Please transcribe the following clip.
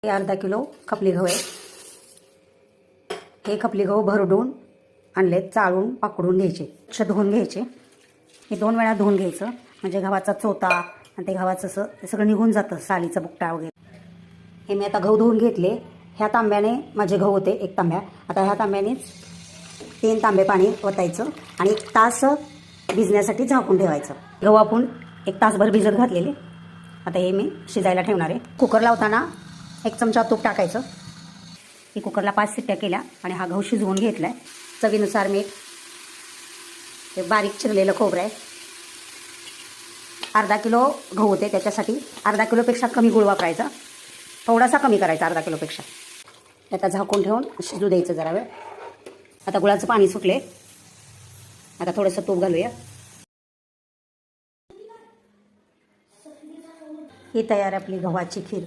हे अर्धा किलो खपली गहू आहे. हे खपली गहू भरडून आणलेत, चाळून पाकडून घ्यायचे, स्वच्छ धुवून घ्यायचे. हे 2 वेळा धुवून घ्यायचं म्हणजे गव्हाचा चोथा आणि ते गव्हाचं असं ते सगळं निघून जातं, सालीचा बुकटा वगैरे. हे मी आता गहू धुवून घेतले. ह्या तांब्याने माझे गहू होते 1 तांब्या. आता ह्या तांब्यानेच 3 तांबे पाणी ओतायचं आणि 1 तास भिजण्यासाठी झाकून ठेवायचं. गहू आपण 1 तासभर भिजत घातलेले. आता हे मी शिजायला ठेवणार आहे. कुकर लावताना 1 चमचा तूप टाकायचं. ही कुकरला 5 शिट्ट्या केल्या आणि हा गहू शिजवून घेतला आहे. चवीनुसार मीठ, हे बारीक चिरलेलं खोबरं आहे. अर्धा किलो गहू होते त्याच्यासाठी अर्धा किलोपेक्षा कमी गूळ वापरायचा, थोडासा कमी करायचा अर्धा किलोपेक्षा. आता झाकून ठेवून शिजू द्यायचं जरा वेळ. आता गुळाचं पाणी सुटले. आता थोडंसं तूप घालूया. ही तयार आपली गव्हाची खीर.